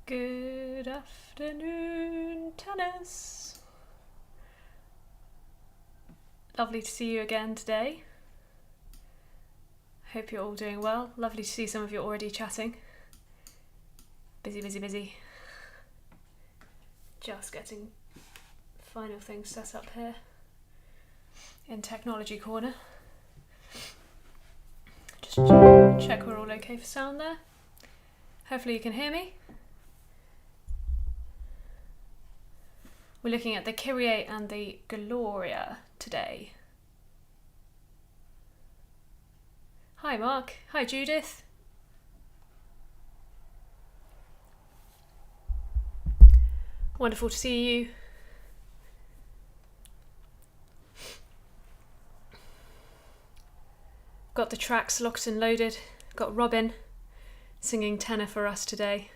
Good afternoon, tennis. Lovely to see you again today. Hope you're all doing well. Lovely to see some of you already chatting. Busy. Just getting final things set up here in Technology Corner. Just check we're all okay for sound there. Hopefully you can hear me. We're looking at the Kyrie and the Gloria today. Hi Mark. Hi Judith. Wonderful to see you. Got the tracks locked and loaded. Got Robin singing tenor for us today.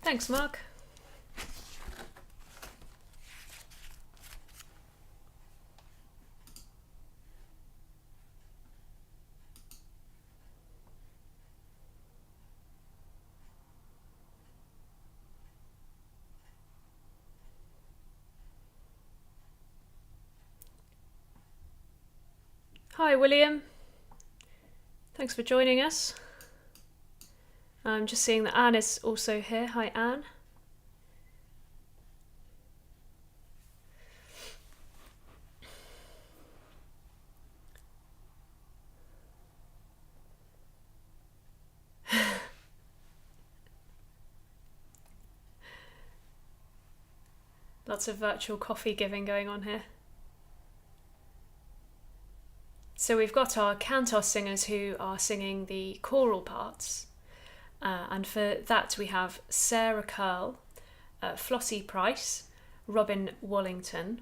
Thanks, Mark. Hi, William. Thanks for joining us. I'm just seeing that Anne is also here. Hi, Anne. Lots of virtual coffee giving going on here. So we've got our cantos singers who are singing the choral parts. And for that we have Sarah Curl, Flossie Price, Robin Wallington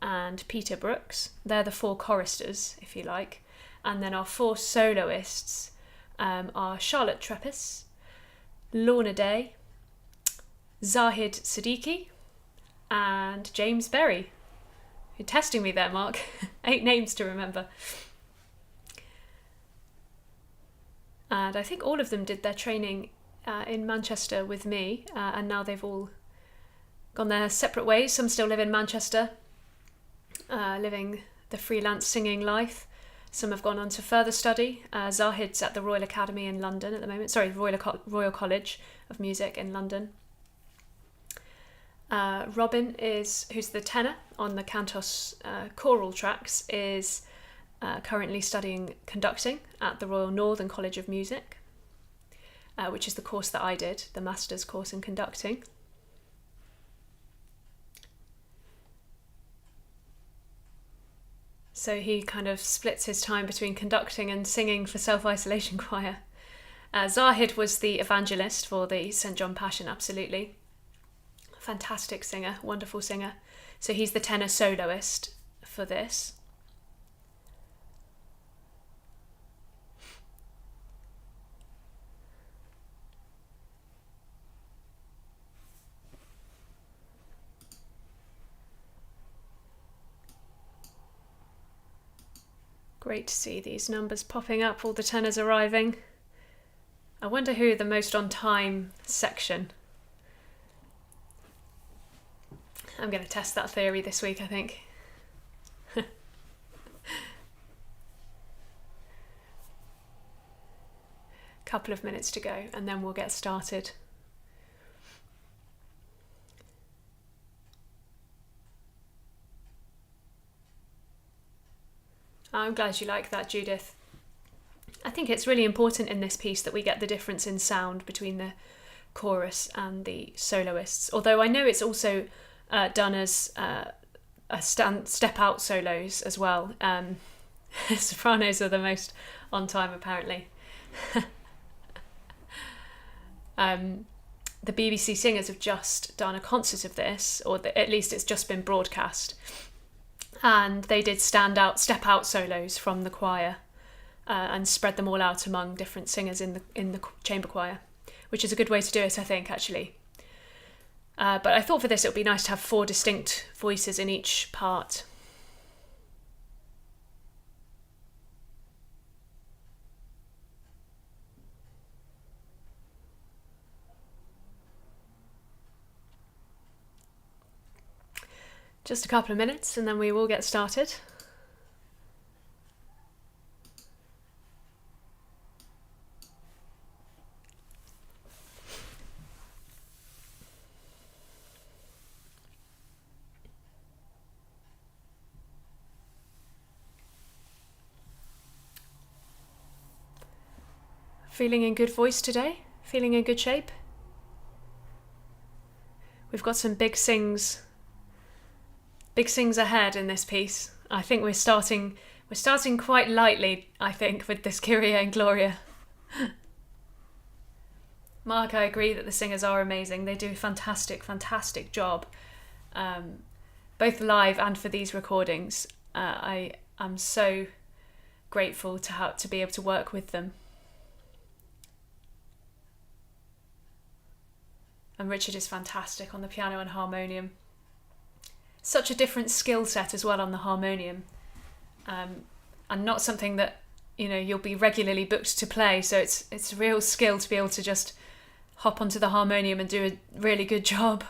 and Peter Brooks. They're the four choristers, if you like. And then our four soloists are Charlotte Treppis, Lorna Day, Zahid Siddiqui and James Berry. You're testing me there, Mark. 8 names to remember. And I think all of them did their training in Manchester with me, and now they've all gone their separate ways. Some still live in Manchester, living the freelance singing life. Some have gone on to further study. Zahid's at the Royal Academy in London at the moment. Sorry, Royal College of Music in London. Robin, who's the tenor on the cantos choral tracks, is currently studying conducting at the Royal Northern College of Music, which is the course that I did, the master's course in conducting. So he kind of splits his time between conducting and singing for Self-Isolation Choir. Zahid was the evangelist for the St. John Passion, absolutely. Fantastic singer, wonderful singer. So he's the tenor soloist for this. Great to see these numbers popping up, all the tenors arriving. I wonder who the most on time section. I'm going to test that theory this week, I think. Couple of minutes to go and then we'll get started. I'm glad you like that, Judith. I think it's really important in this piece that we get the difference in sound between the chorus and the soloists. Although I know it's also done as step out solos as well. Sopranos are the most on time, apparently. The BBC singers have just done a concert of this, or at least it's just been broadcast. And they did step out solos from the choir and spread them all out among different singers in the chamber choir, which is a good way to do it, I think, actually. But I thought for this it would be nice to have 4 distinct voices in each part. Just a couple of minutes and then we will get started. Feeling in good voice today? Feeling in good shape? We've got some big sings ahead in this piece. I think we're starting quite lightly, I think, with this Kyrie and Gloria. Mark, I agree that the singers are amazing. They do a fantastic job, both live and for these recordings. I am so grateful to be able to work with them. And Richard is fantastic on the piano and harmonium. Such a different skill set as well on the harmonium, and not something that you'll be regularly booked to play. So it's a real skill to be able to just hop onto the harmonium and do a really good job.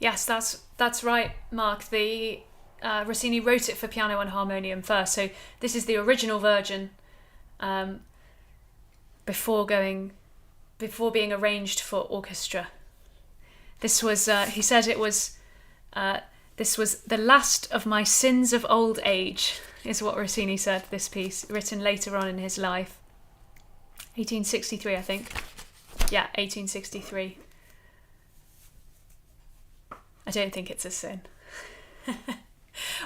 Yes, that's right, Mark. The Rossini wrote it for piano and harmonium first, so this is the original version before being arranged for orchestra. This was he said it was this was the last of my sins of old age, is what Rossini said. This piece, written later on in his life, 1863, I think. Yeah, 1863. I don't think it's a sin.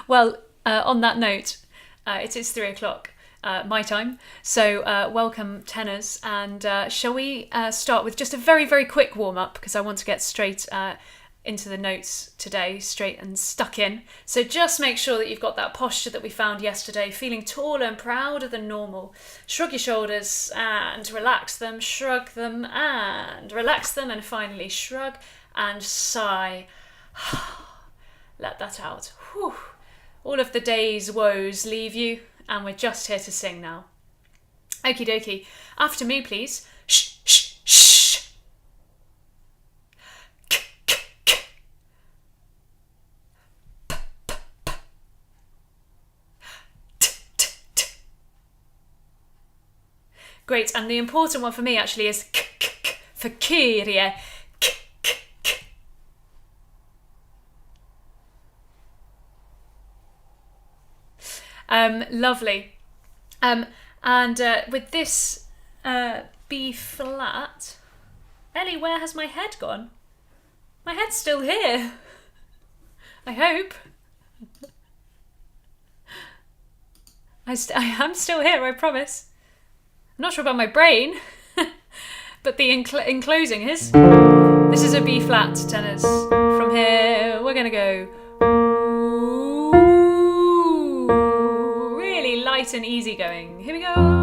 Well, on that note, it is 3:00 my time. So welcome, tenors. And shall we start with just a very, very quick warm-up, because I want to get straight into the notes today, straight and stuck in. So just make sure that you've got that posture that we found yesterday, feeling taller and prouder than normal. Shrug your shoulders and relax them, shrug them and relax them, and finally shrug and sigh. Let that out. Whew. All of the day's woes leave you, and we're just here to sing now. Okie dokie. After me, please. Shh, shh, shh. K, k, k. P, p, p. T, t, t. Great, and the important one for me actually is k, k, k, for Kyrie. Lovely. And with this B flat, Ellie, where has my head gone? My head's still here. I hope. I am still here, I promise. I'm not sure about my brain, but the enclosing is. This is a B flat, tenors. From here, we're going to go really light and easy going. Here we go.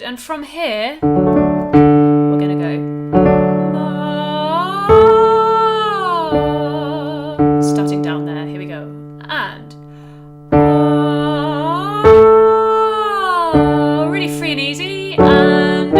And from here, we're going to go starting down there. Here we go. And really free and easy. And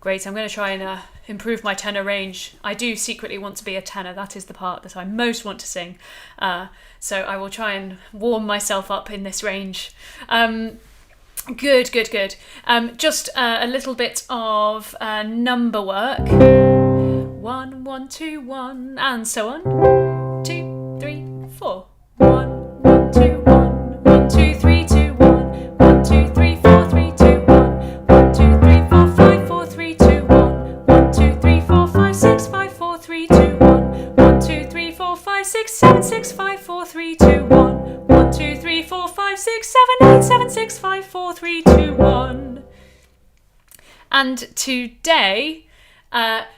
Great, I'm going to try and improve my tenor range. I do secretly want to be a tenor. That is the part that I most want to sing. So I will try and warm myself up in this range. Good. Just a little bit of number work. 1, 1, 2, 1, and so on. 2, 3, 4. 1, 1, 2, 1. 1, 2, 3, 2, 1. 1, 2, 3, 4, 3, 2, 1. 1, 2, 3, 4, 5, 4, 3, 2, 1. 1, 2, 3, 4, 5, 6, 5, 4, 3, 2, 1. 1, 2, 3, 4, 5, 6, 7, 6, 5, 4, 3, 2, 1. 1, 2, 3, 4, 5, 6, 7, 8, 7, 6, 5, 4, 3, 2, 1. And today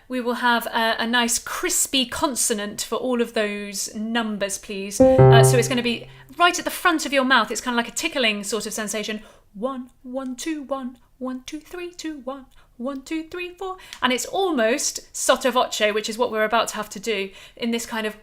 we will have a nice crispy consonant for all of those numbers, please. So it's going to be right at the front of your mouth. It's kind of like a tickling sort of sensation. 1, 1, 2, 1. 1, 2, 3, 2, 1. 1, 2, 3, 4. And it's almost sotto voce, which is what we're about to have to do in this kind of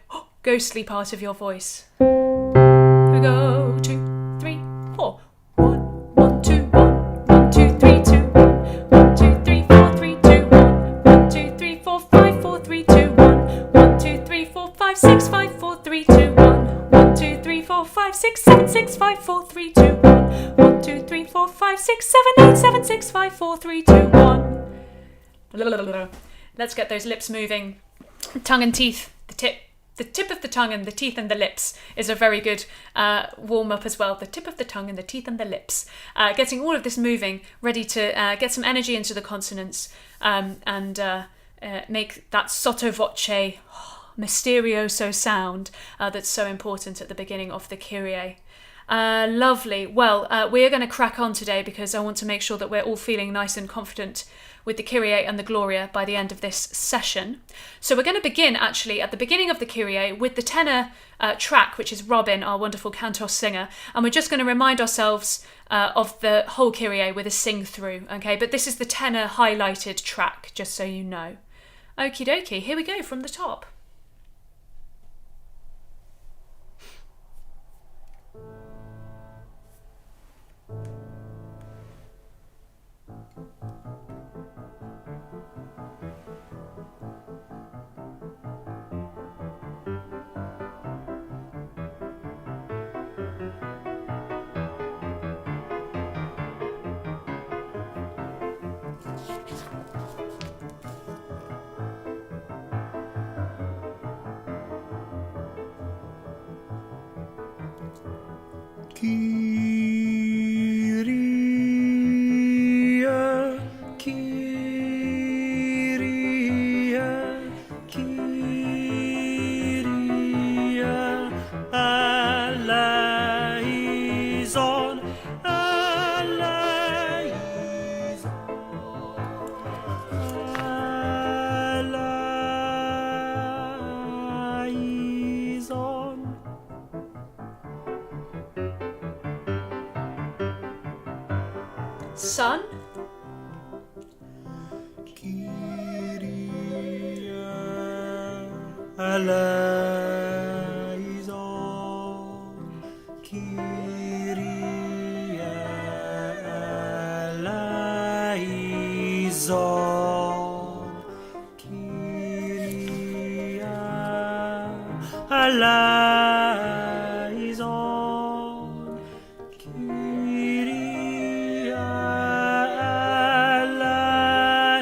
ghostly part of your voice. Here we go. 2, 3, 4. 1, 1, 2, 1. 1, 2, 3, 2, 1. 1, 2, 3, 4, 3, 2, 1. 1, 2, 3, 4, 5, 4, 3, 2, 1. 1, 2, 3, 4, 5, 6, 5, 4, 3, 2, 1. 1, 2, 3, 4, 5, 6, 7, 6, 5, 4, 3, 2, 1. 1, 2, 3, 4, 5, 6, 7, 8, 7, 6, 5, 4, 3, 2, 1. Let's get those lips moving. Tongue and teeth, the tip of the tongue and the teeth and the lips is a very good warm-up as well. The tip of the tongue and the teeth and the lips. Getting all of this moving, ready to get some energy into the consonants and make that sotto voce, mysterioso sound that's so important at the beginning of the Kyrie. Lovely. Well, we're going to crack on today because I want to make sure that we're all feeling nice and confident with the Kyrie and the Gloria by the end of this session. So we're going to begin actually at the beginning of the Kyrie with the tenor track, which is Robin, our wonderful cantor singer, and we're just going to remind ourselves of the whole Kyrie with a sing through, okay? But this is the tenor highlighted track, just so you know. Okie dokie, here we go from the top. Kyrie, Kyrie, Kyrie, eleison, eleison. Son. Kyrie eleison, Kyrie eleison, Kyrie eleison, Kyrie eleison, Kyrie eleison, Kyrie eleison,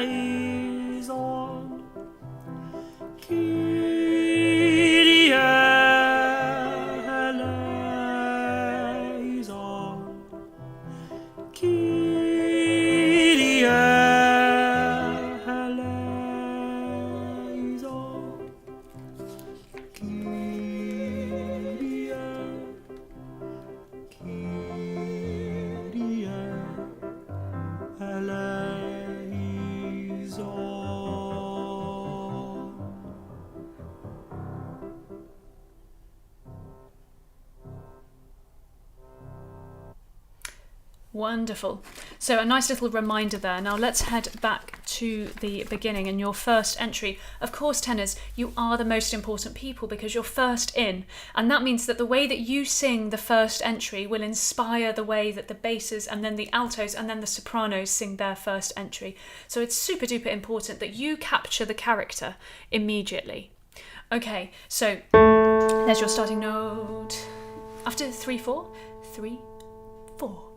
Kyrie, Kyrie eleison. Wonderful. So a nice little reminder there. Now let's head back to the beginning and your first entry. Of course, tenors, you are the most important people because you're first in. And that means that the way that you sing the first entry will inspire the way that the basses and then the altos and then the sopranos sing their first entry. So it's super duper important that you capture the character immediately. Okay, so there's your starting note. After 3, 4, 3, 4.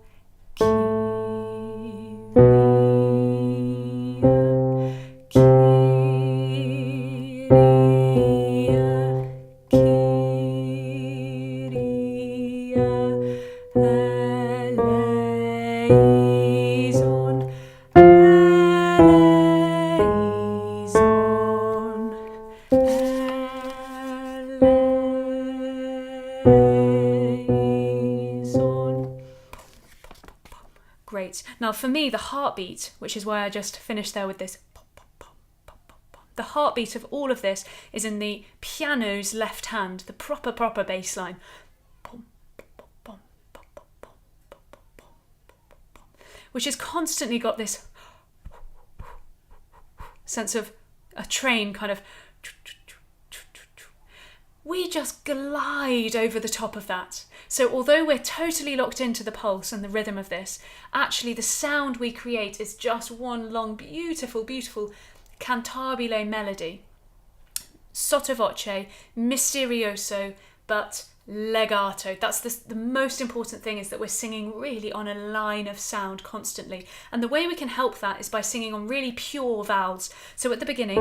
Great. Now for me, the heartbeat, which is why I just finished there with this, the heartbeat of all of this is in the piano's left hand, the proper bass line. Which has constantly got this sense of a train kind of... We just glide over the top of that. So although we're totally locked into the pulse and the rhythm of this, actually the sound we create is just one long, beautiful, beautiful cantabile melody. Sotto voce, misterioso, but legato. That's the most important thing, is that we're singing really on a line of sound constantly. And the way we can help that is by singing on really pure vowels. So at the beginning,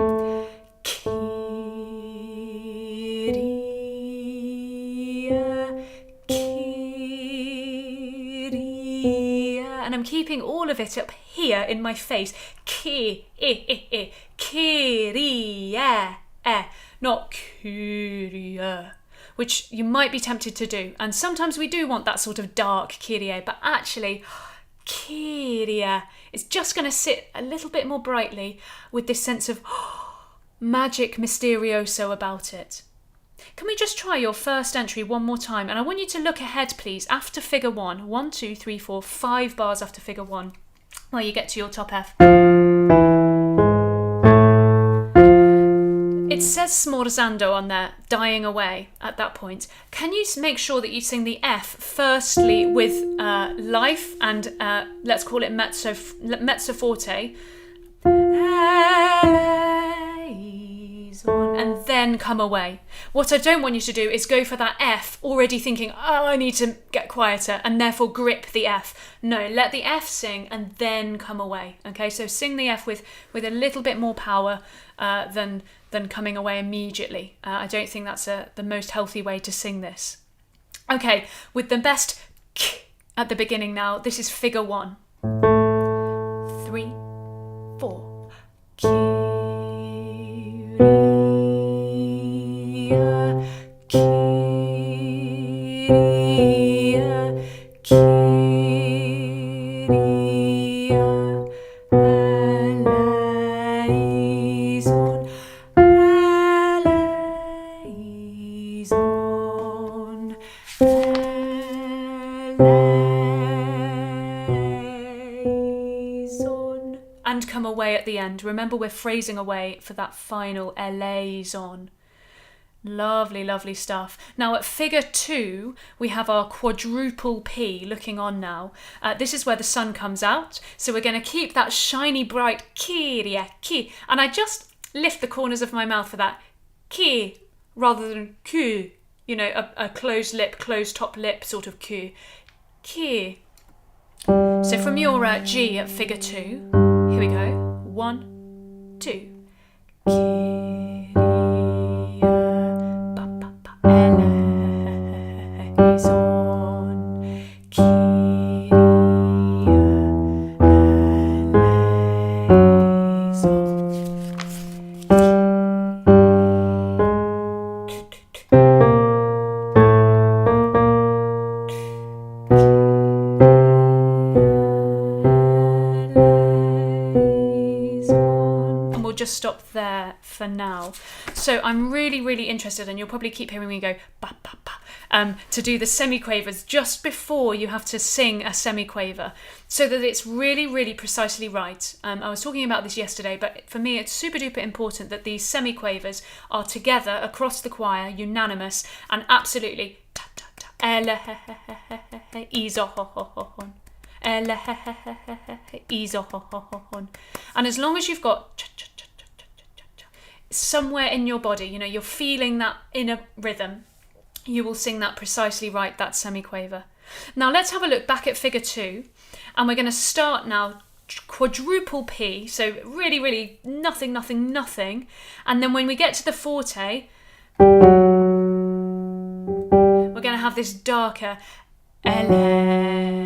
and I'm keeping all of it up here in my face. Kyrie, not Kyrie, which you might be tempted to do. And sometimes we do want that sort of dark Kyrie, but actually Kyrie is just going to sit a little bit more brightly with this sense of magic misterioso about it. Can we just try your first entry one more time? And I want you to look ahead, please, after figure 1. 1, 2, 3, 4, 5 bars after figure 1, where you get to your top F. It says smorzando on there, dying away at that point. Can you make sure that you sing the F firstly with life and let's call it mezzo forte, and then come away. What I don't want you to do is go for that F already thinking, oh, I need to get quieter, and therefore grip the F. No, let the F sing and then come away. Okay, so sing the F with a little bit more power than coming away immediately. I don't think that's the most healthy way to sing this. Okay, with the best k at the beginning now, this is figure 1. 3, 4. And come away at the end. Remember, we're phrasing away for that final eleison. Lovely, lovely stuff. Now at figure 2, we have our quadruple P looking on now. This is where the sun comes out. So we're going to keep that shiny, bright Kyrie, ki. And I just lift the corners of my mouth for that ki rather than ku. You know, a closed lip, closed top lip sort of ku. Ki. So from your G at figure 2, here we go. 1, 2. Just stop there for now. So I'm really, really interested, and you'll probably keep hearing me go ba ba ba to do the semiquavers just before you have to sing a semiquaver, so that it's really, really precisely right. I was talking about this yesterday, but for me it's super duper important that these semiquavers are together across the choir, unanimous, and absolutely and as long as you've got somewhere in your body, you're feeling that inner rhythm, you will sing that precisely right, that semiquaver. Now let's have a look back at figure 2, and we're going to start now quadruple P, so really, really nothing, nothing, nothing, and then when we get to the forte, we're going to have this darker LA,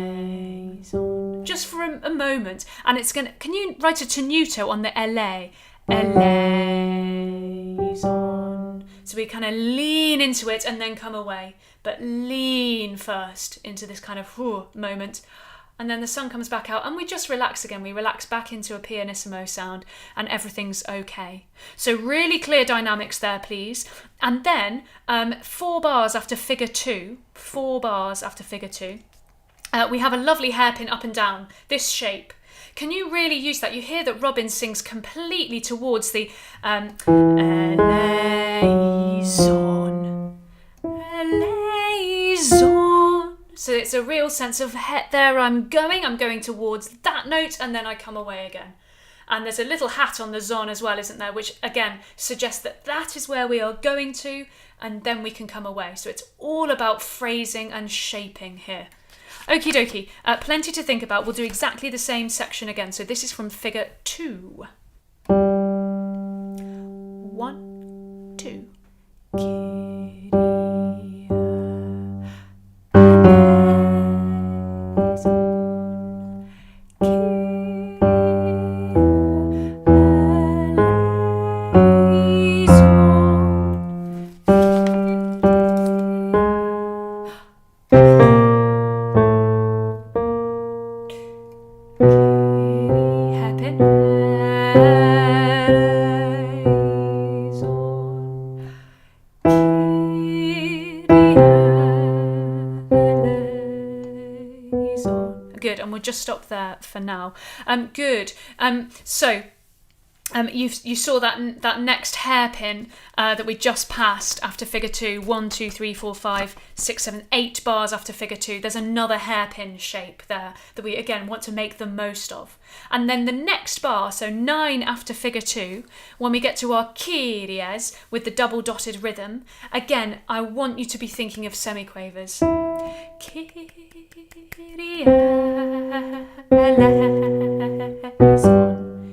just for a moment, and it's going to, can you write a tenuto on the LA? Elation. So we kind of lean into it and then come away, but lean first into this kind of moment, and then the sun comes back out and we just relax again. We relax back into a pianissimo sound and everything's okay. So really clear dynamics there, please. And then 4 bars after figure 2, we have a lovely hairpin up and down, this shape. Can you really use that? You hear that Robin sings completely towards the Eleison. So it's a real sense of there I'm going towards that note, and then I come away again. And there's a little hat on the zon as well, isn't there? Which again suggests that that is where we are going to, and then we can come away. So it's all about phrasing and shaping here. Okie dokie, plenty to think about. We'll do exactly the same section again. So this is from figure 2. 1, 2. Good, and we'll just stop there for now. Good. So you saw that next hairpin that we just passed after figure 2. 1, 2, 3, 4, 5, 6, 7, 8 bars after figure 2. There's another hairpin shape there that we again want to make the most of. And then the next bar, so 9 after figure 2, when we get to our Kyries with the double dotted rhythm, again I want you to be thinking of semiquavers.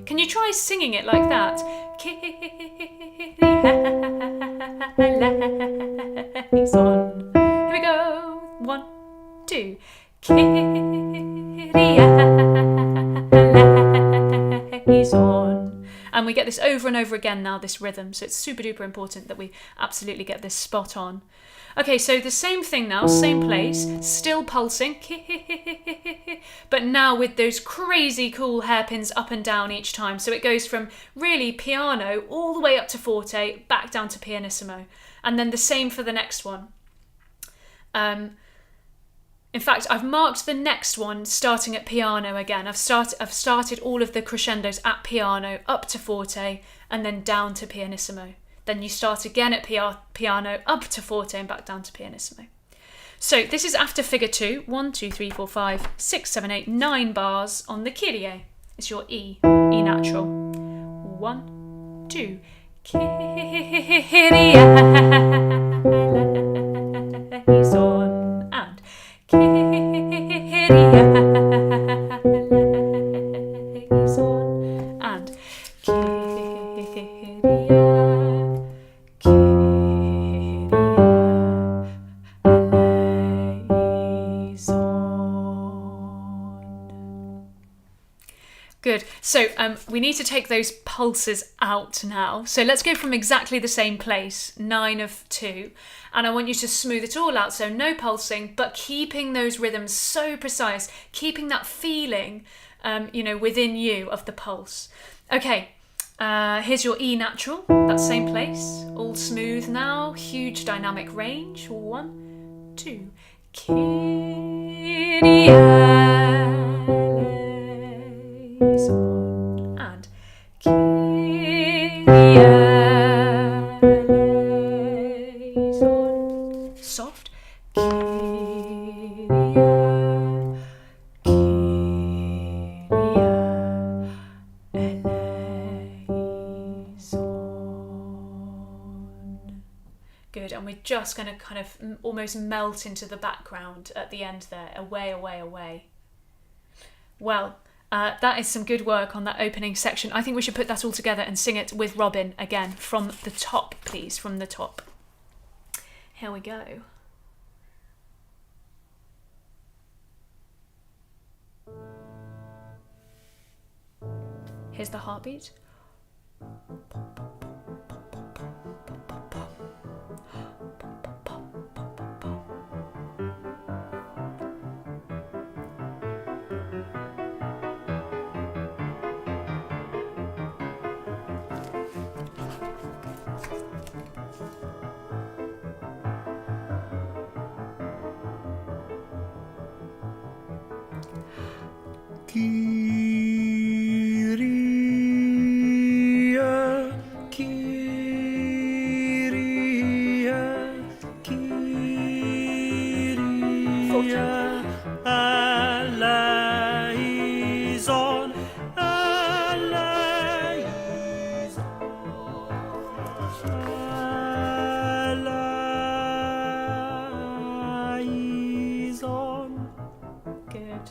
Can you try singing it like that? Here we go. 1, 2. And we get this over and over again now, this rhythm. So it's super duper important that we absolutely get this spot on. Okay, so the same thing now, same place, still pulsing, but now with those crazy cool hairpins up and down each time. So it goes from really piano all the way up to forte, back down to pianissimo. And then the same for the next one. In fact, I've marked the next one starting at piano again. I've started all of the crescendos at piano, up to forte, and then down to pianissimo. Then you start again at piano, up to forte and back down to pianissimo. So this is after figure 2. 1, 2, 3, 4, 5, 6, 7, 8, 9 bars on the Kyrie. It's your E natural. 1, 2. Kyrie eleison. And Kyrie eleison. And Good. So we need to take those pulses out now. So let's go from exactly the same place, 9 of 2. And I want you to smooth it all out. So no pulsing, but keeping those rhythms so precise, keeping that feeling, within you of the pulse. Okay, here's your E natural, that same place. All smooth now, huge dynamic range. 1, 2. Kyrie eleison. And Kyrie eleison. Soft. Kyrie eleison. Good, and we're just going to kind of almost melt into the background at the end there. Away, away, away. Well, that is some good work on that opening section. I think we should put that all together and sing it with Robin again from the top, please, from the top. Here we go. Here's the heartbeat. Kyrie, Kyrie, Kyrie, eleison, eleison. Good.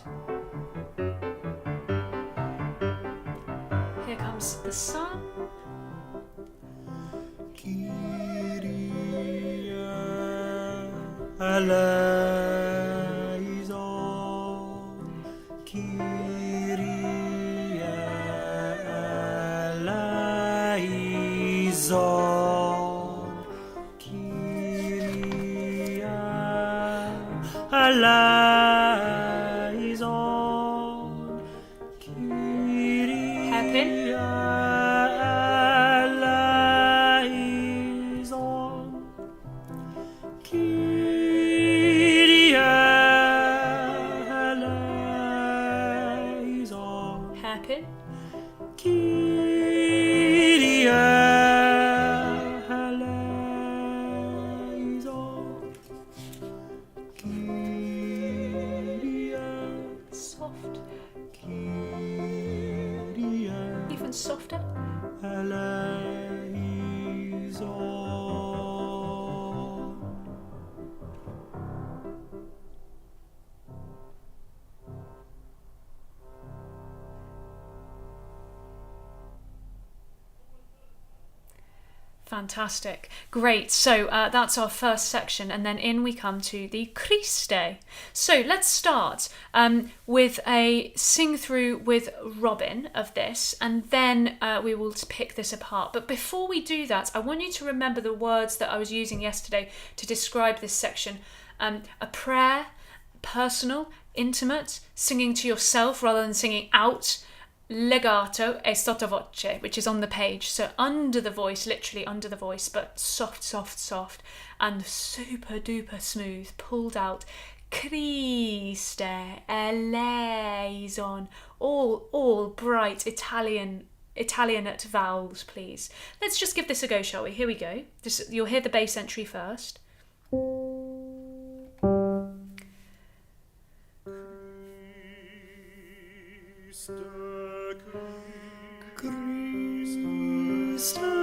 Here comes the sun. Kyrie eleison, Kyrie eleison, Kyrie eleison, Kyrie Hairpin. eleison, Kyrie eleison, Hairpin. Kyrie eleison, Kyrie, Soft. Kyrie Even softer. eleison. Fantastic. Great. So that's our first section, and then in we come to the Christe. So let's start with a sing through with Robin of this, and then we will pick this apart. But before we do that, I want you to remember the words that I was using yesterday to describe this section. A prayer, personal, intimate, singing to yourself rather than singing out. Legato e sottovoce, which is on the page, so under the voice, literally under the voice, but soft, soft, soft, and super duper smooth, pulled out. Christe eleison, all bright Italianate vowels, please. Let's just give this a go, shall we? Here we go. You'll hear the bass entry first. Christe eleison,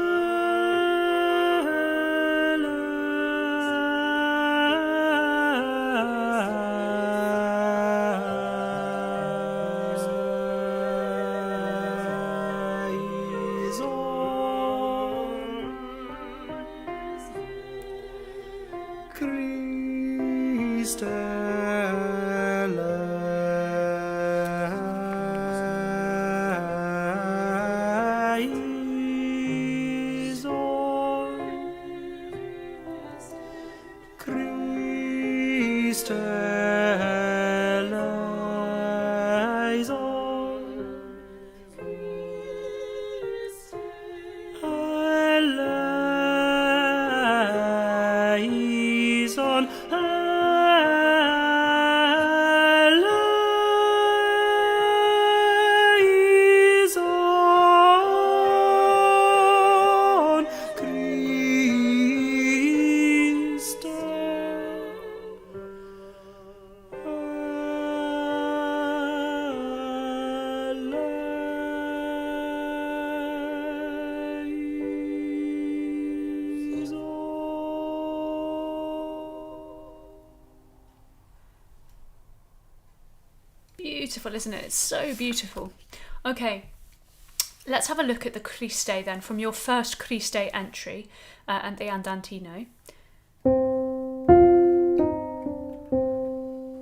beautiful, isn't it? It's so beautiful. Okay, let's have a look at the criste then, from your first criste entry and the andantino.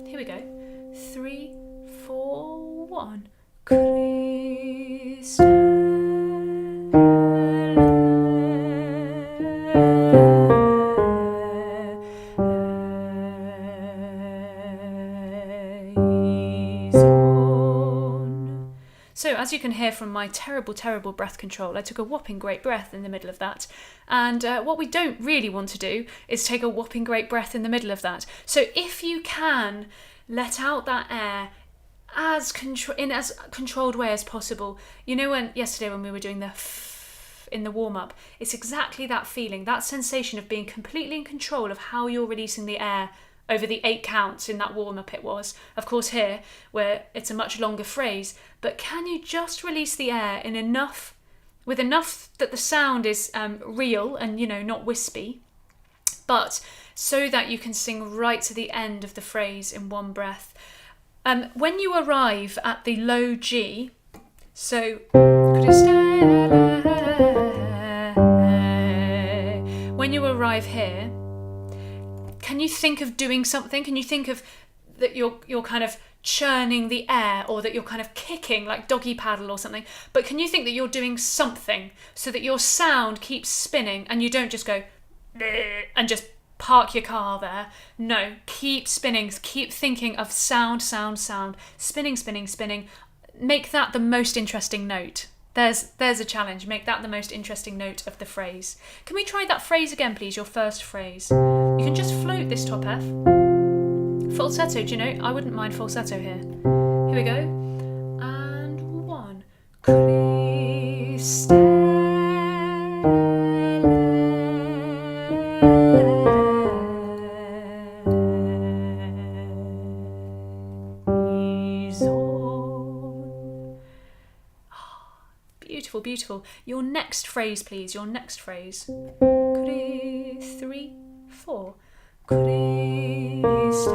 Here we go. 3, 4, 1. Criste. So as you can hear from my terrible, terrible breath control, I took a whopping great breath in the middle of that. And what we don't really want to do is take a whopping great breath in the middle of that. So if you can, let out that air in as controlled way as possible. You know, yesterday when we were doing the in the warm-up, it's exactly that feeling, that sensation of being completely in control of how you're releasing the air over the 8 counts in that warm-up it was. Of course here, where it's a much longer phrase, but can you just release the air with enough that the sound is real and, you know, not wispy, but so that you can sing right to the end of the phrase in one breath. When you arrive at the low G, so when you arrive here, can you think of doing something? Can you think of that you're kind of churning the air, or that you're kind of kicking like doggy paddle or something? But can you think that you're doing something so that your sound keeps spinning and you don't just go and just park your car there? No, keep spinning, keep thinking of sound, spinning. Make that the most interesting note. There's a challenge. Make that the most interesting note of the phrase. Can we try that phrase again, please? Your first phrase. You can just float this top F. Falsetto, do you know? I wouldn't mind falsetto here. Here we go. And 1. Christe. Beautiful. Your next phrase, please. Your next phrase. 3, 4. Christe.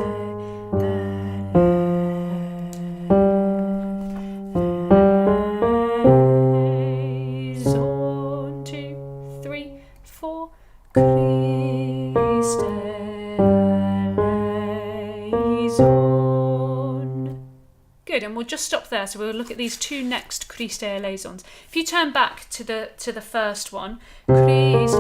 1, 2, 3, 4. Christe. Good, and we'll just stop there. So we'll look at these 2 next Christe liaisons. If you turn back to the first one, Christe,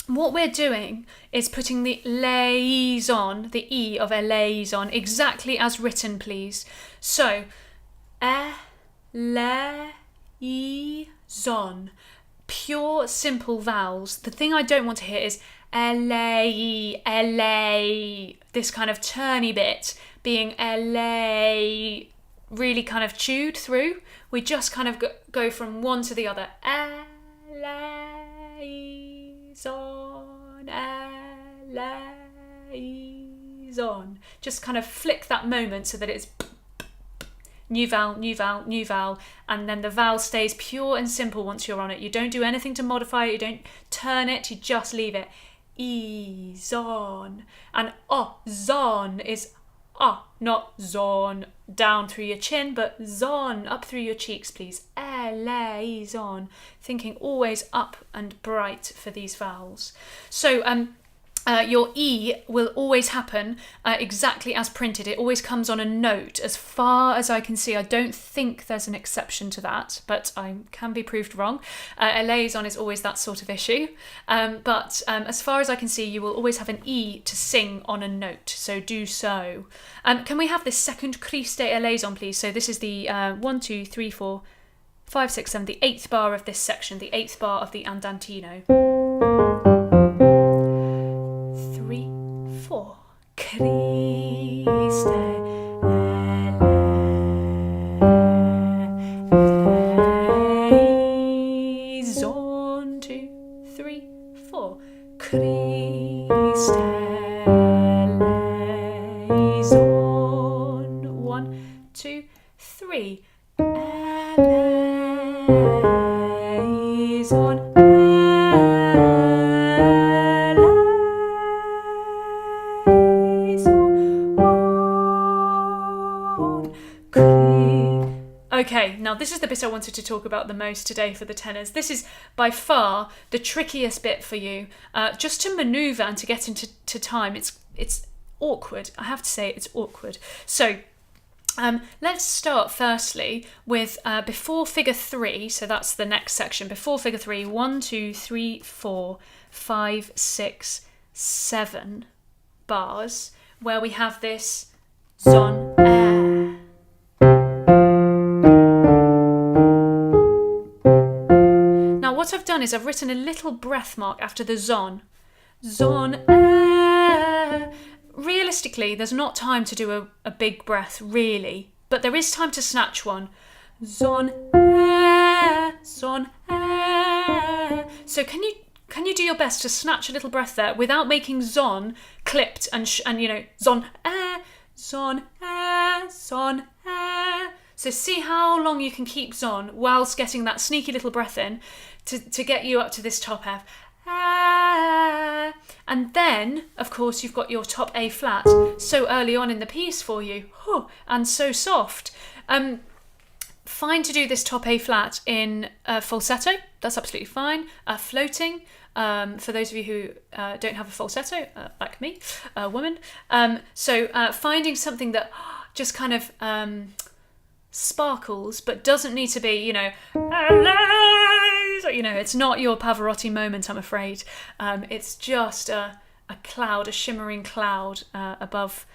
what we're doing is putting the liaison, the E of a liaison, exactly as written, please. So, liaison, pure simple vowels. The thing I don't want to hear is LA, this kind of turny bit being LA, really kind of chewed through. We just kind of go from one to the other. Liaison. Just kind of flick that moment so that it's new vowel, and then the vowel stays pure and simple once you're on it. You don't do anything to modify it, you don't turn it, you just leave it. Zon. And zon is not zon down through your chin, but zon up through your cheeks, please. Zon. Thinking always up and bright for these vowels. So your E will always happen exactly as printed. It always comes on a note, as far as I can see. I don't think there's an exception to that, but I can be proved wrong. A liaison is always that sort of issue. But as far as I can see, you will always have an E to sing on a note, so do so. Can we have this second Christe liaison, please? So this is the 1, 2, 3, 4, 5, 6, 7, the 8th bar of this section, the 8th bar of the andantino. 3, 4. Christe. Liaison. 2, 3, 4. Christe. Liaison. 1, 2, 3. Liaison. this is the bit I wanted to talk about the most today for the tenors. This is by far the trickiest bit for you, just to manoeuvre and to get into time. It's awkward. I have to say it's awkward. So let's start firstly with before figure 3. So that's the next section. Before figure 3, 1, 2, 3, 4, 5, 6, 7 bars where we have this zon air. Now what I've done is I've written a little breath mark after the zon. Zon air. Realistically, there's not time to do a big breath, really, but there is time to snatch one. Zon air, zon air. So can you do your best to snatch a little breath there without making zon clipped and you know, zon air, zon air, zon air. So see how long you can keep zon whilst getting that sneaky little breath in to get you up to this top F. And then, of course, you've got your top A flat so early on in the piece for you, and so soft. Fine to do this top A flat in falsetto, that's absolutely fine. Floating, for those of you who don't have a falsetto, like me, a woman. So finding something that just kind of sparkles, but doesn't need to be, you know, it's not your Pavarotti moment, I'm afraid. It's just a cloud, a shimmering cloud above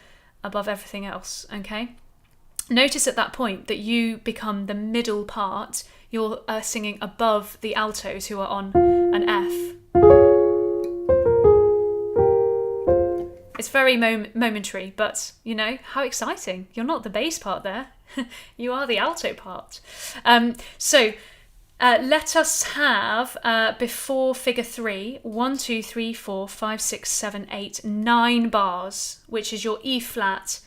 everything else, okay? Notice at that point that you become the middle part. You're singing above the altos who are on an F. It's very momentary, but, you know, how exciting. You're not the bass part there. You are the alto part. So let us have, before figure 3, 1, 2, 3, 4, 5, 6, 7, 8, 9 bars, which is your E flat.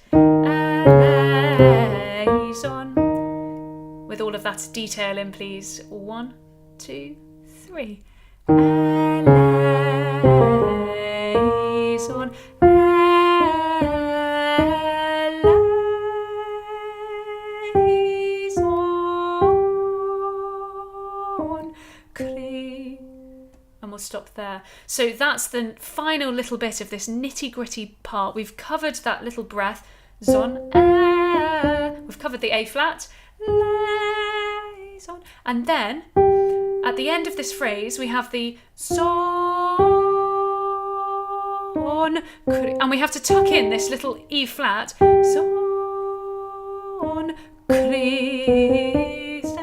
On. With all of that detail in, please. 1, 2, 3. On. And we'll stop there. So that's the final little bit of this nitty-gritty part. We've covered that little breath. Zon, we've covered the A flat. Lays on. And then, at the end of this phrase, we have the zon. And we have to tuck in this little E flat. Zon, Christ.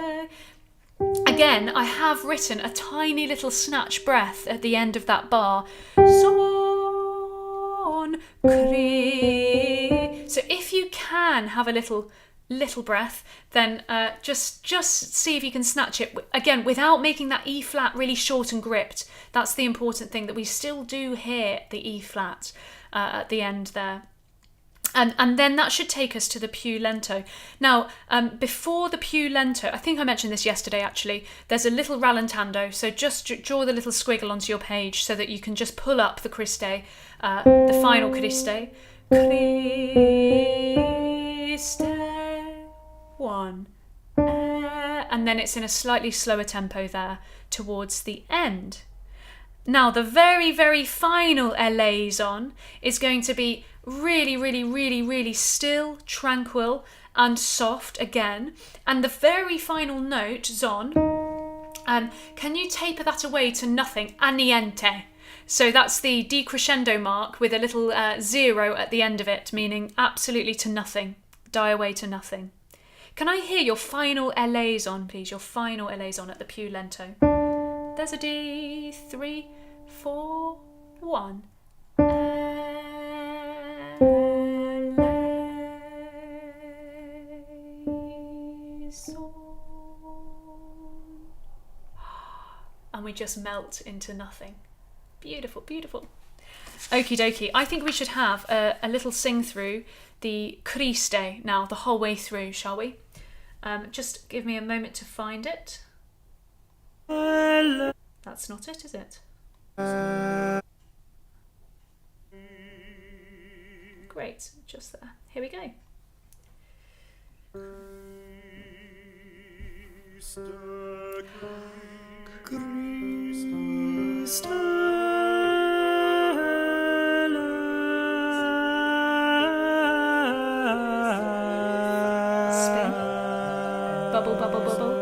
Again, I have written a tiny little snatch breath at the end of that bar. Son, Christ. So if you can have a little breath, then just see if you can snatch it, again, without making that E flat really short and gripped. That's the important thing, that we still do hear the E flat at the end there. And then that should take us to the più lento. Now, before the più lento, I think I mentioned this yesterday actually, there's a little rallentando, so just draw the little squiggle onto your page so that you can just pull up the Christe, the final Christe. Christe, 1, and then it's in a slightly slower tempo there towards the end. Now, the very, very final eleison is going to be really, really, really, really still, tranquil, and soft again. And the very final note, zon, can you taper that away to nothing? A niente. So that's the decrescendo mark with a little 0 at the end of it, meaning absolutely to nothing. Die away to nothing. Can I hear your final eleison, please? Your final eleison at the più lento. There's a D, 3, 4, 1. And we just melt into nothing. Beautiful, beautiful. Okie dokie. I think we should have a little sing through the Christe now, the whole way through, shall we? Just give me a moment to find it. That's not it, is it? Great, just there. Here we go. Spin. Bubble, bubble, bubble.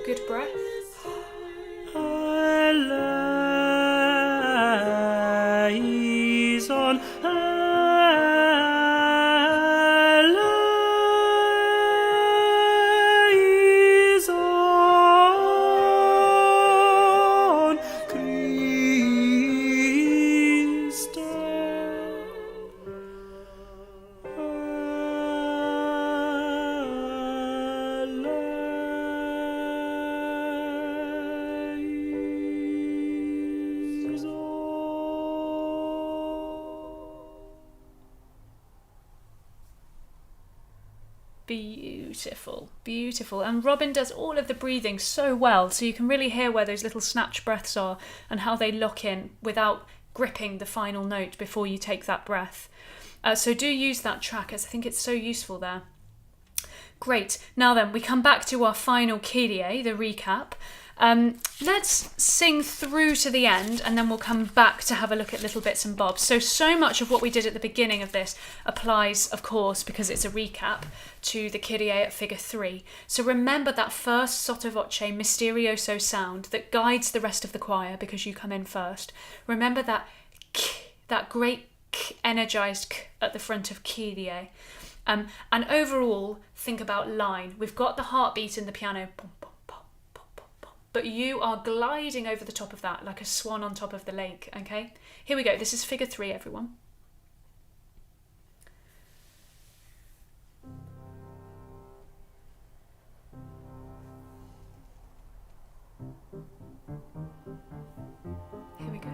Good breath. Beautiful, beautiful. And Robin does all of the breathing so well, so you can really hear where those little snatch breaths are and how they lock in without gripping the final note before you take that breath. So do use that track, as I think it's so useful there. Great. Now then, we come back to our final Kyrie, the recap. Let's sing through to the end, and then we'll come back to have a look at little bits and bobs. So much of what we did at the beginning of this applies, of course, because it's a recap, to the Kyrie at figure 3. So remember that first sotto voce misterioso sound that guides the rest of the choir because you come in first. Remember that k, that great k, energized k at the front of Kyrie. And overall, think about line. We've got the heartbeat in the piano, but you are gliding over the top of that like a swan on top of the lake, okay? Here we go. This is figure 3, everyone. Here we go.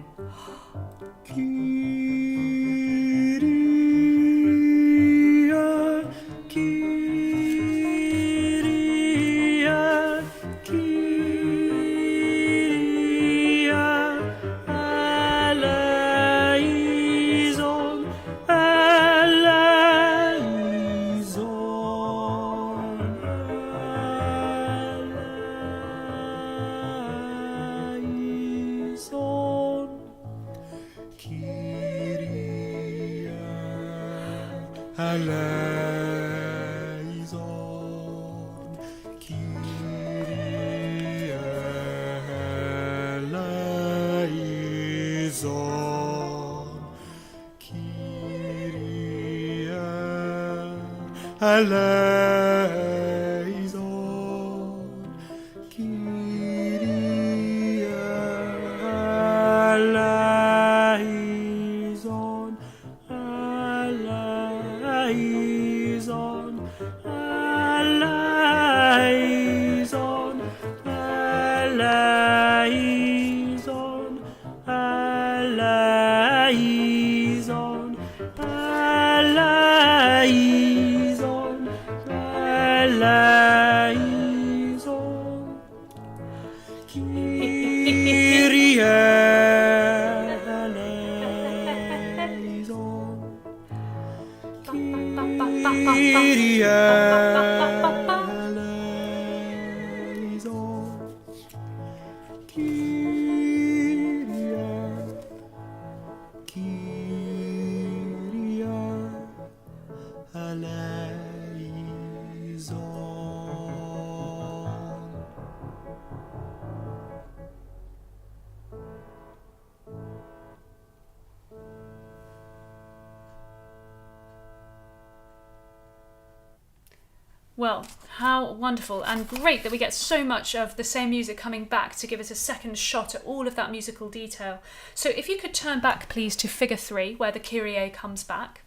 Well, how wonderful and great that we get so much of the same music coming back to give us a second shot at all of that musical detail. So if you could turn back, please, to figure 3, where the Kyrie comes back.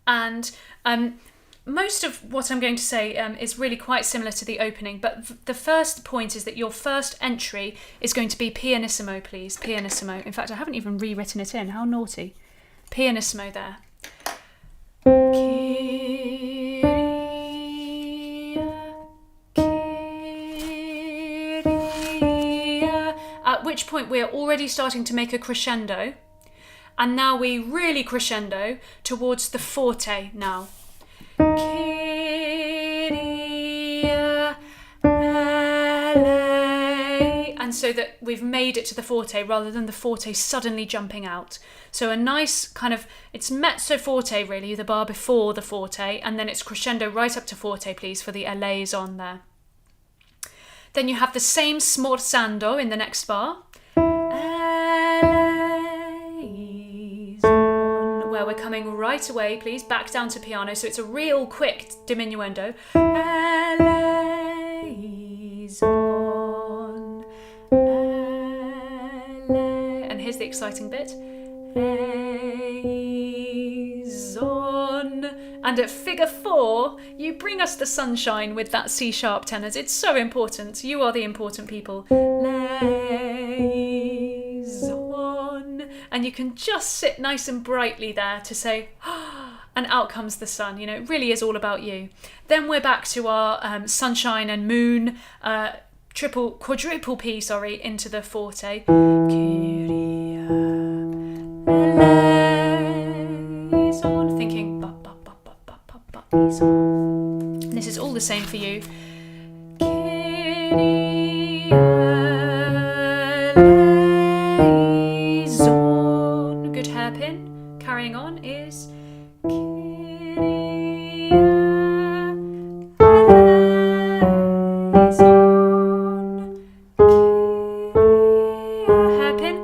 And most of what I'm going to say is really quite similar to the opening, but the first point is that your first entry is going to be pianissimo, please. Pianissimo. In fact, I haven't even rewritten it in. How naughty. Pianissimo there. Kyria, Kyria. At which point we are already starting to make a crescendo, and now we really crescendo towards the forte now. Kyria, ele. And so that we've made it to the forte rather than the forte suddenly jumping out. So a nice kind of, it's mezzo forte really, the bar before the forte, and then it's crescendo right up to forte, please, for the LAs on there. Then you have the same smorzando in the next bar. Where we're coming right away, please, back down to piano. So it's a real quick diminuendo. And here's the exciting bit. And at figure 4, you bring us the sunshine with that C sharp tenors. It's so important. You are the important people. And you can just sit nice and brightly there to say, and out comes the sun. You know, it really is all about you. Then we're back to our sunshine and moon, quadruple P, into the forte. Kyria eleison, thinking ba ba ba ba ba ba ba eleison. This is all the same for you. Kyria eleison. Good hairpin. Carrying on is Kyria eleison. Hairpin.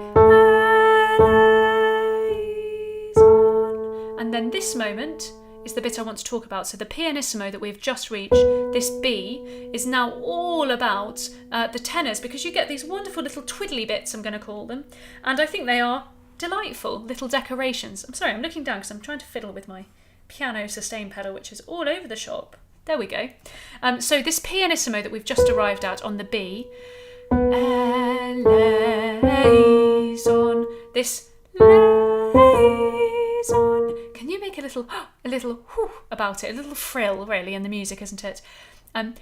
And then this moment is the bit I want to talk about. So the pianissimo that we've just reached, this B, is now all about the tenors, because you get these wonderful little twiddly bits, I'm going to call them, and I think they are delightful little decorations. I'm sorry, I'm looking down because I'm trying to fiddle with my piano sustain pedal, which is all over the shop. There we go. So this pianissimo that we've just arrived at on the B, eleison, this eleison. Can you make a little whoo about it, a little frill really in the music, isn't it? Eleison.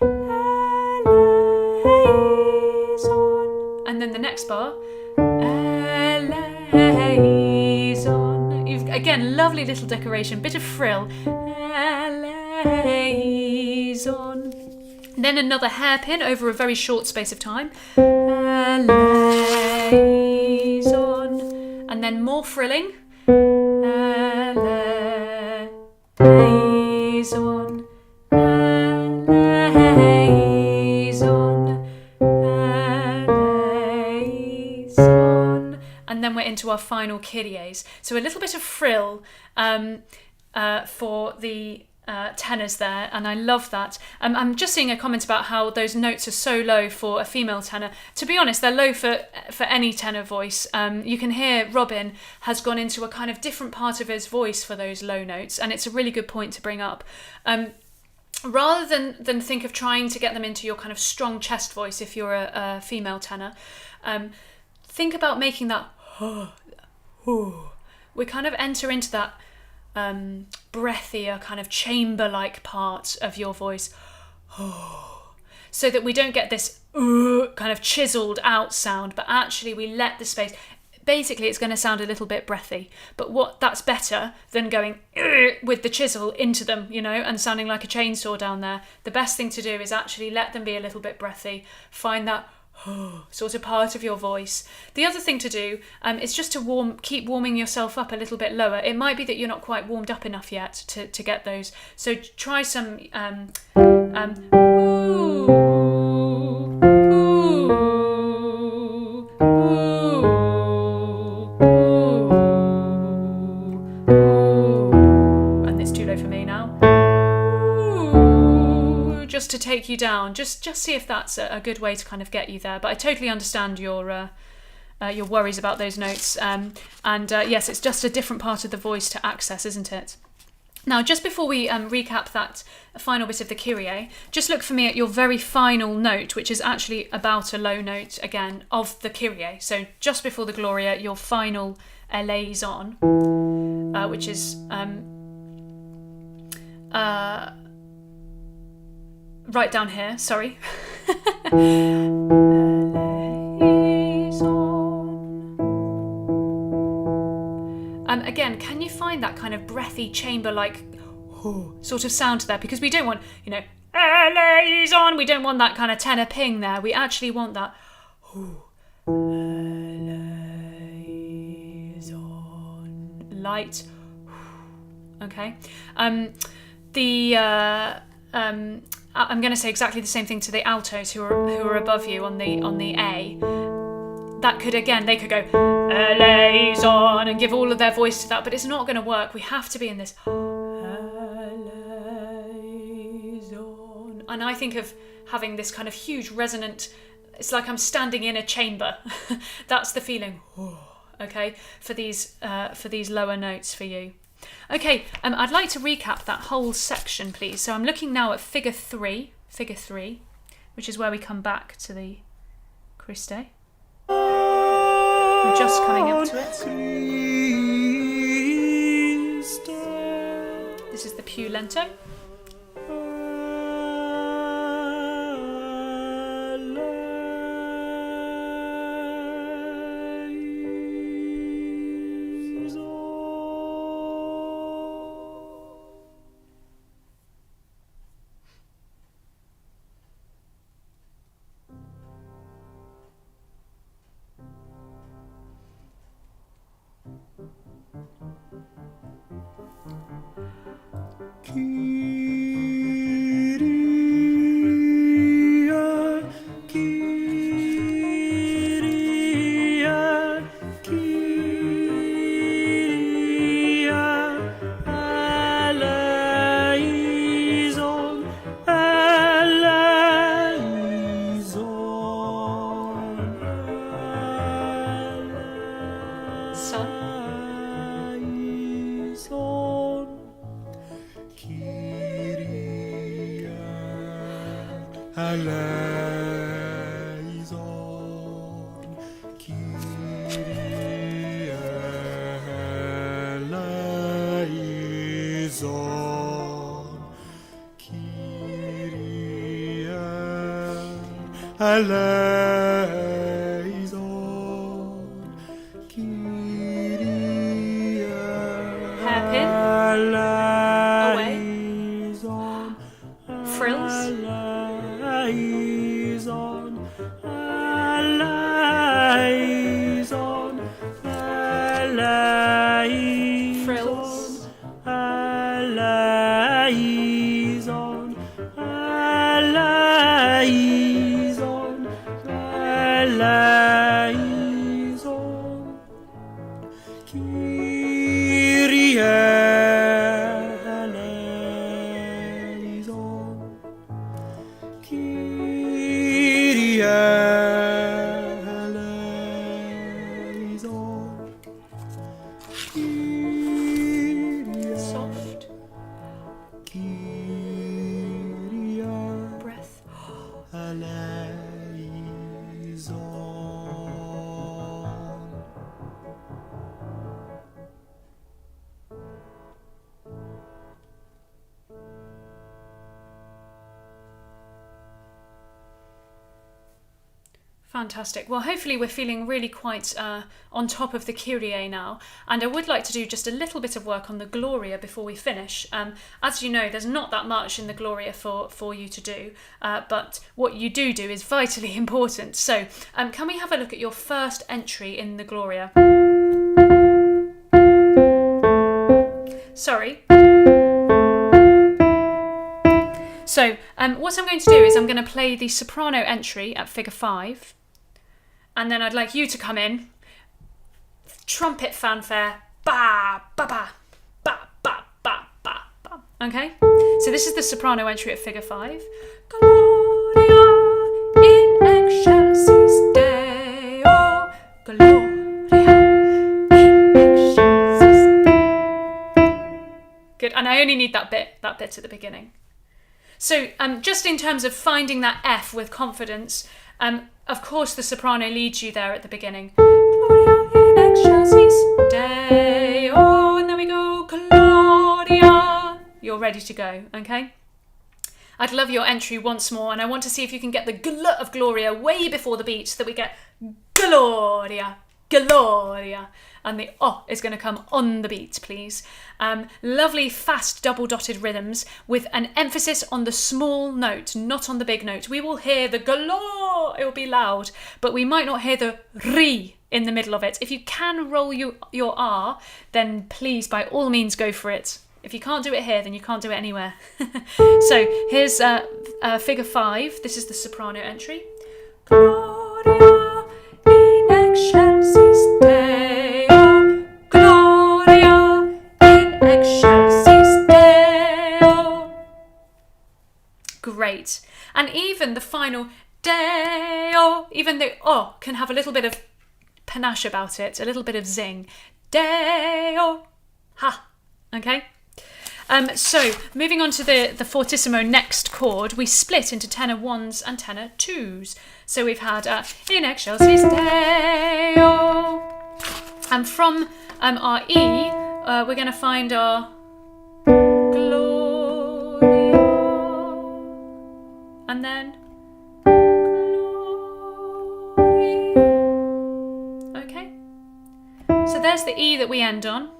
And then the next bar, eleison. You've again lovely little decoration, bit of frill. Eleison. Then another hairpin over a very short space of time. Eleison. And then more frilling. Eleison. Eleison. Eleison. And then we're into our final kyries. So a little bit of frill for the tenors there, and I love that. I'm just seeing a comment about how those notes are so low for a female tenor. To be honest, they're low for any tenor voice. You can hear Robin has gone into a kind of different part of his voice for those low notes, and it's a really good point to bring up. Rather than think of trying to get them into your kind of strong chest voice if you're a female tenor, think about making that we kind of enter into that breathier kind of chamber-like part of your voice, so that we don't get this kind of chiseled out sound, but actually we let the space. Basically, it's going to sound a little bit breathy, but that's better than going with the chisel into them, you know, and sounding like a chainsaw down there. The best thing to do is actually let them be a little bit breathy. Find that sort of part of your voice. The other thing to do is just to keep warming yourself up a little bit lower. It might be that you're not quite warmed up enough yet to get those. So try some and it's too low for me now. Just to take you down, just see if that's a good way to kind of get you there. But I totally understand your worries about those notes, and yes, it's just a different part of the voice to access, isn't it? Now, just before we recap that final bit of the Kyrie, just look for me at your very final note, which is actually about a low note again of the Kyrie. So just before the Gloria, your final eleison, which is right down here. Sorry. Again, can you find that kind of breathy chamber-like sort of sound there? Because we don't want, eleison. We don't want that kind of tenor ping there. We actually want that eleison, light. Okay. I'm going to say exactly the same thing to the altos who are above you on the A. That could, again, they could go eleison and give all of their voice to that, but it's not going to work. We have to be in this eleison. And I think of having this kind of huge resonant, it's like I'm standing in a chamber. That's the feeling, okay, for these lower notes for you. Okay, I'd like to recap that whole section, please. So I'm looking now at figure 3, which is where we come back to the Christe. We're just coming up to it. This is the più lento. Hairpin. Away. Frills. Frills. Soft. Breath. Fantastic. Well, hopefully we're feeling really quite on top of the Kyrie now, and I would like to do just a little bit of work on the Gloria before we finish. As you know, there's not that much in the Gloria for you to do, but what you do is vitally important. So can we have a look at your first entry in the Gloria? Sorry. So what I'm going to do is I'm going to play the soprano entry at figure 5, and then I'd like you to come in, trumpet fanfare, ba ba ba ba ba ba ba ba. Okay? So this is the soprano entry at figure 5. Gloria in excelsis Deo, Gloria in excelsis. Good, and I I only need that bit at the beginning. So just in terms of finding that F with confidence, of course the soprano leads you there at the beginning. Gloria in excelsis Deo, and then we go Gloria. You're ready to go, okay? I'd love your entry once more, and I want to see if you can get the gl of Gloria way before the beat so that we get Gloria, Gloria. And the O is going to come on the beat, please. Lovely, fast, double-dotted rhythms with an emphasis on the small note, not on the big note. We will hear the galore, it will be loud, but we might not hear the ri in the middle of it. If you can roll your R, then please, by all means, go for it. If you can't do it here, then you can't do it anywhere. So here's figure 5. This is the soprano entry. Gloria in excelsis Deo, Gloria in excelsis Deo. Great. And even the final Deo, even the O can have a little bit of panache about it, a little bit of zing. Deo. Ha. Okay? So, moving on to the fortissimo next chord, we split into tenor 1s and tenor 2s. So we've had in excelsis Deo. And from our E, we're going to find our Gloria. And then Gloria. Okay? So there's the E that we end on.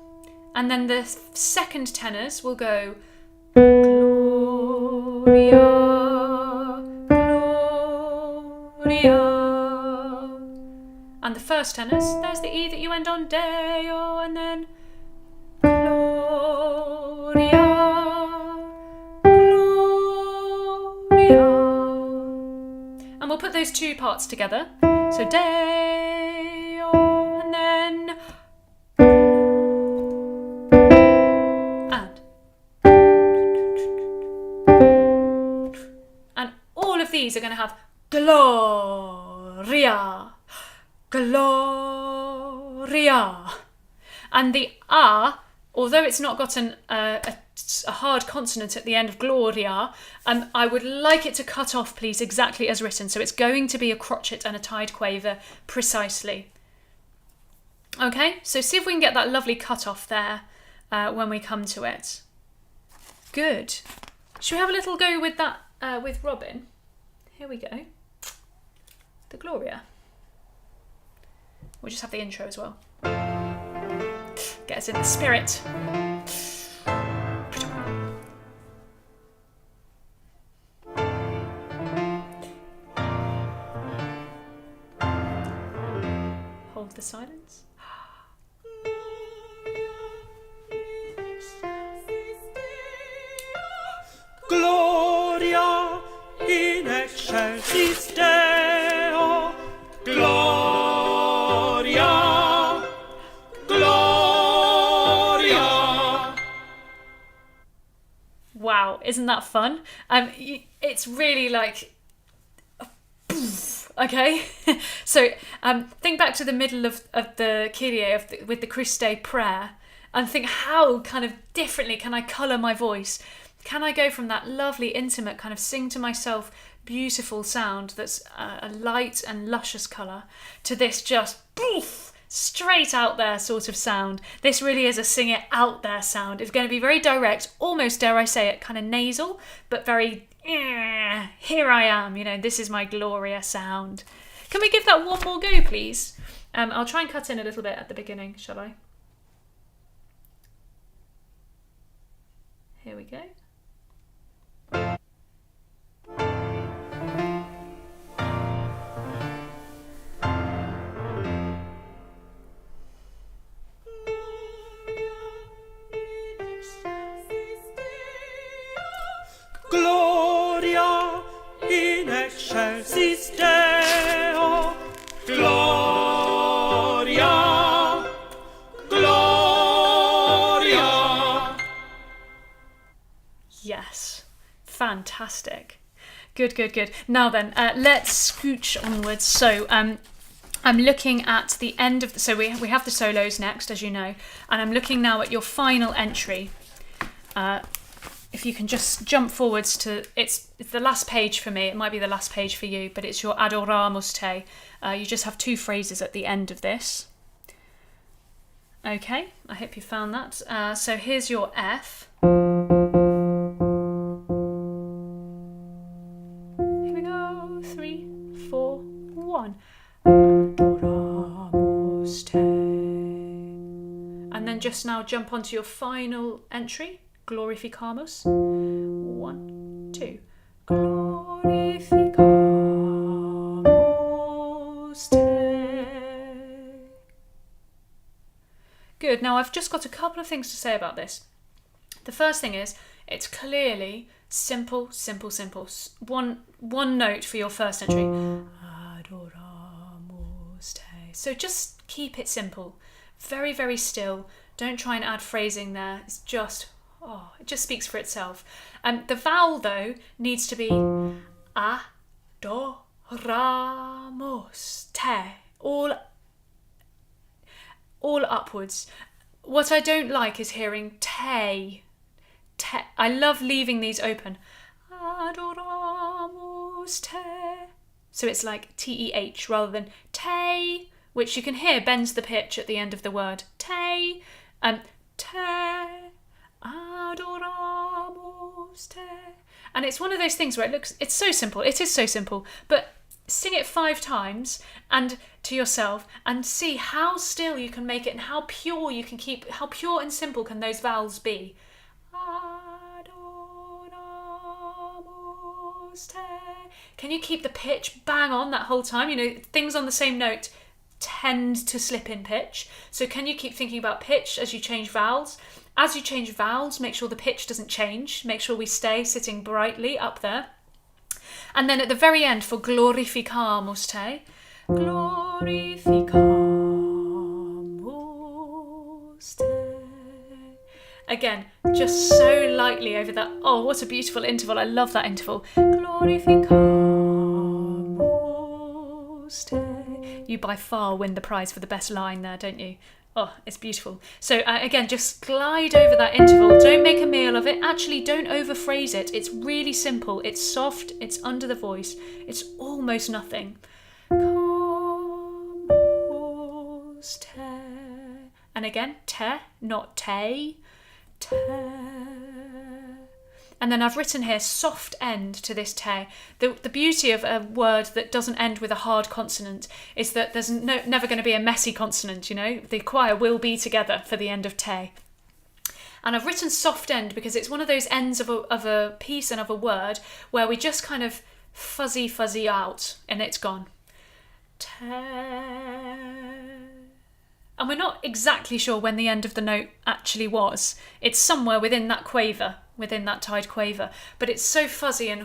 And then the second tenors will go Gloria, Gloria. And the first tenors, there's the E that you end on, Deo, and then Gloria, Gloria. And we'll put those two parts together. So Deo, and then these are going to have Gloria, Gloria. And the A, although it's not got a hard consonant at the end of Gloria, I would like it to cut off, please, exactly as written. So it's going to be a crotchet and a tied quaver precisely. Okay, so see if we can get that lovely cut off there when we come to it. Good. Should we have a little go with that with Robin? Here we go. The Gloria. We'll just have the intro as well. Get us in the spirit. Hold the silence. Gloria in excelsis Deo, Gloria, Gloria. Wow, isn't that fun? It's really like, okay? So think back to the middle of the Kyrie with the Christe prayer and think how kind of differently can I colour my voice? Can I go from that lovely, intimate kind of sing to myself, beautiful sound that's a light and luscious colour to this just poof, straight out there sort of sound? This really is a sing it out there sound. It's going to be very direct, almost, dare I say it, kind of nasal, but very, here I am, you know, this is my Gloria sound. Can we give that one more go, please? I'll try and cut in a little bit at the beginning, shall I? Here we go. Gloria in excelsis Deo, Gloria, Gloria. Yes, fantastic. Good, good, good. Now then, let's scooch onwards. So I'm looking at the end of so we have the solos next, as you know, and I'm looking now at your final entry. if you can just jump forwards to, it's the last page for me, it might be the last page for you, but it's your Adoramus Te. You just have 2 phrases at the end of this. Okay, I hope you found that. So here's your F. Here we go, 3, 4, 1. Adoramus Te. And then just now jump onto your final entry, Glorificamus. 1, 2. Glorificamus Te. Good. Now I've just got a couple of things to say about this. The first thing is, it's clearly simple, simple, simple. One note for your first entry. Adoramus Te. So just keep it simple. Very, very still. Don't try and add phrasing there. It's just, it just speaks for itself. The vowel, though, needs to be Adoramus Te. All upwards. What I don't like is hearing te. I love leaving these open. Adoramus Te. So it's like TEH rather than te, which you can hear bends the pitch at the end of the word. Te. Te. Adoramus Te. And it's one of those things where it's so simple. It is so simple. But sing it 5 times and to yourself and see how still you can make it and how pure you can keep, how pure and simple can those vowels be. Adoramus Te. Can you keep the pitch bang on that whole time? You know, things on the same note tend to slip in pitch. So can you keep thinking about pitch as you change vowels? As you change vowels, make sure the pitch doesn't change. Make sure we stay sitting brightly up there. And then at the very end for Glorificamus Te, Glorificamus Te. Again, just so lightly over that. Oh, what a beautiful interval. I love that interval. Glorificamus Te. You by far win the prize for the best line there, don't you? Oh, it's beautiful. So again, just glide over that interval. Don't make a meal of it. Actually, don't overphrase it. It's really simple. It's soft. It's under the voice. It's almost nothing. Camus Te. And again, te, not te. Te. And then I've written here soft end to this te. The beauty of a word that doesn't end with a hard consonant is that there's never going to be a messy consonant, you know. The choir will be together for the end of te. And I've written soft end because it's one of those ends of a piece and of a word where we just kind of fuzzy out and it's gone. Te. And we're not exactly sure when the end of the note actually was. It's somewhere within that quaver, within that tied quaver. But it's so fuzzy and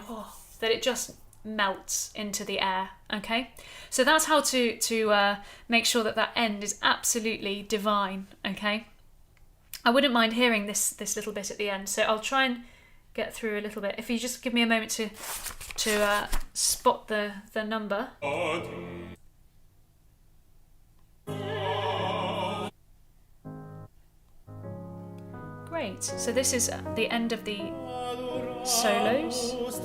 that it just melts into the air, okay? So that's how to make sure that end is absolutely divine, okay? I wouldn't mind hearing this little bit at the end, so I'll try and get through a little bit. If you just give me a moment to spot the number. Great. So this is the end of the solos. This is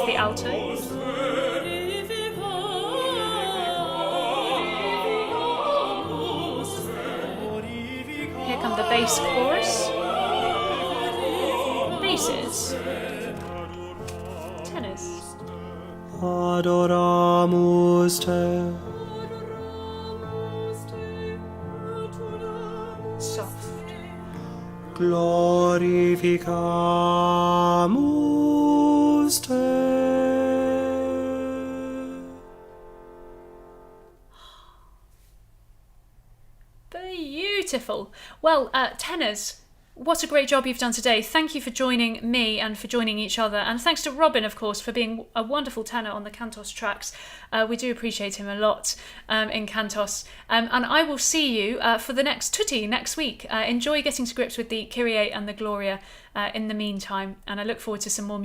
the alto. Here come the bass chorus. Basses. Tenors. Adoramus Te. Soft. Glorificamus Te. Beautiful. Well, tenors, what a great job you've done today. Thank you for joining me and for joining each other. And thanks to Robin, of course, for being a wonderful tenor on the Cantos tracks. We do appreciate him a lot in Cantos. And I will see you for the next tutti next week. Enjoy getting to grips with the Kyrie and the Gloria in the meantime. And I look forward to some more music.